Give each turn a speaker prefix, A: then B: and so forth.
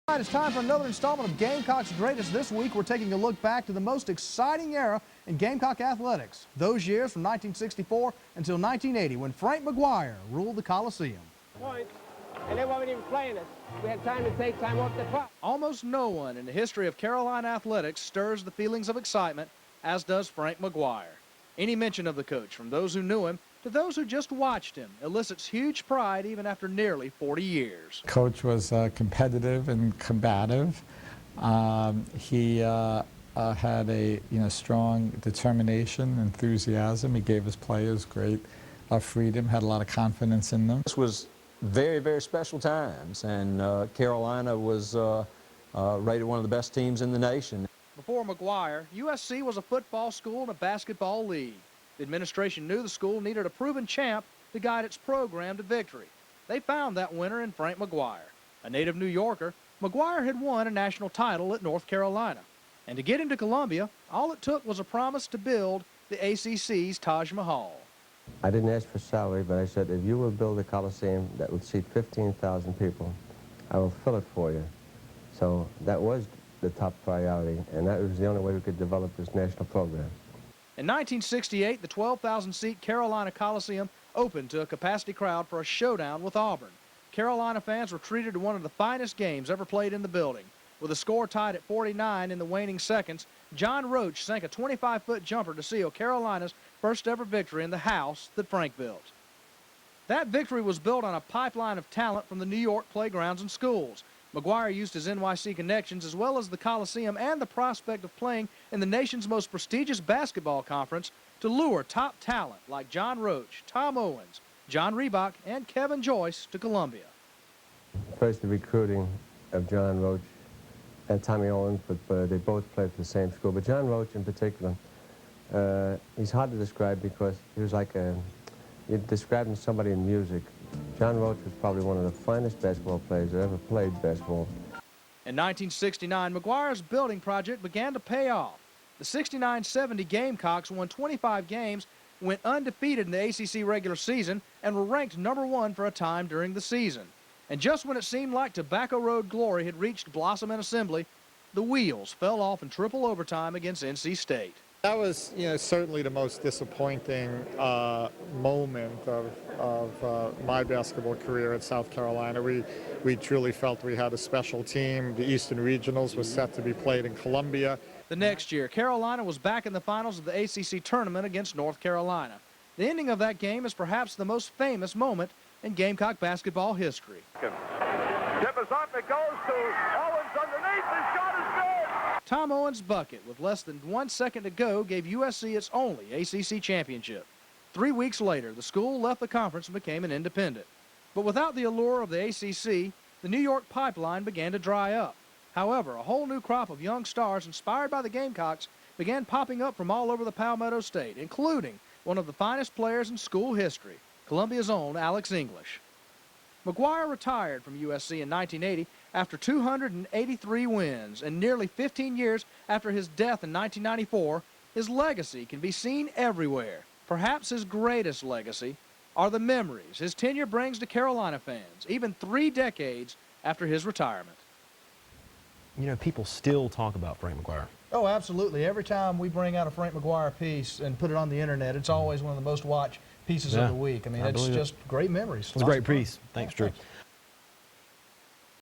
A: All right, it's time for another installment of Gamecocks Greatest. This week, we're taking a look back to the most exciting era in Gamecock athletics. Those years from 1964 until 1980, when Frank McGuire ruled the Coliseum.
B: Point, and they weren't even playing us. We had time to take time off the clock.
A: Almost no one in the history of Carolina athletics stirs the feelings of excitement as does Frank McGuire. Any mention of the coach, from those who knew him to those who just watched him, elicits huge pride even after nearly 40 years.
C: Coach was competitive and combative. He had a strong determination, enthusiasm. He gave his players great freedom, had a lot of confidence in them.
D: This was very, very special times, and Carolina was rated one of the best teams in the nation.
A: Before McGuire, USC was a football school and a basketball league. The administration knew the school needed a proven champ to guide its program to victory. They found that winner in Frank McGuire. A native New Yorker, McGuire had won a national title at North Carolina. And to get him to Columbia, all it took was a promise to build the ACC's Taj Mahal.
E: I didn't ask for salary, but I said, if you will build a Coliseum that would seat 15,000 people, I will fill it for you. So that was the top priority, and that was the only way we could develop this national program.
A: In 1968, the 12,000-seat Carolina Coliseum opened to a capacity crowd for a showdown with Auburn. Carolina fans were treated to one of the finest games ever played in the building. With the score tied at 49 in the waning seconds, John Roche sank a 25-foot jumper to seal Carolina's first-ever victory in the house that Frank built. That victory was built on a pipeline of talent from the New York playgrounds and schools. McGuire used his NYC connections as well as the Coliseum and the prospect of playing in the nation's most prestigious basketball conference to lure top talent like John Roche, Tom Owens, John Reebok, and Kevin Joyce to Columbia.
E: First, the recruiting of John Roche and Tommy Owens, but they both played for the same school. But John Roche in particular, he's hard to describe because he was like you're describing somebody in music. John Roche was probably one of the finest basketball players that ever played basketball.
A: In 1969, McGuire's building project began to pay off. The 69-70 Gamecocks won 25 games, went undefeated in the ACC regular season, and were ranked #1 for a time during the season. And just when it seemed like Tobacco Road glory had reached Blossom and Assembly, the wheels fell off in triple overtime against NC State.
F: That was, certainly the most disappointing moment of my basketball career at South Carolina. We truly felt we had a special team. The Eastern Regionals was set to be played in Columbia.
A: The next year, Carolina was back in the finals of the ACC tournament against North Carolina. The ending of that game is perhaps the most famous moment in Gamecock basketball history.
G: Tip is up, it goes to Owens underneath, his shot is good!
A: Tom Owens' bucket, with less than 1 second to go, gave USC its only ACC championship. 3 weeks later, the school left the conference and became an independent. But without the allure of the ACC, the New York pipeline began to dry up. However, a whole new crop of young stars inspired by the Gamecocks began popping up from all over the Palmetto State, including one of the finest players in school history, Columbia's own Alex English. McGuire retired from USC in 1980 after 283 wins, and nearly 15 years after his death in 1994, his legacy can be seen everywhere. Perhaps his greatest legacy are the memories his tenure brings to Carolina fans, even 3 decades after his retirement.
H: People still talk about Frank McGuire.
A: Oh, absolutely. Every time we bring out a Frank McGuire piece and put it on the internet, it's always one of the most watched pieces of the week. I mean, it's just great memories.
H: It's a great piece. Thanks, Drew.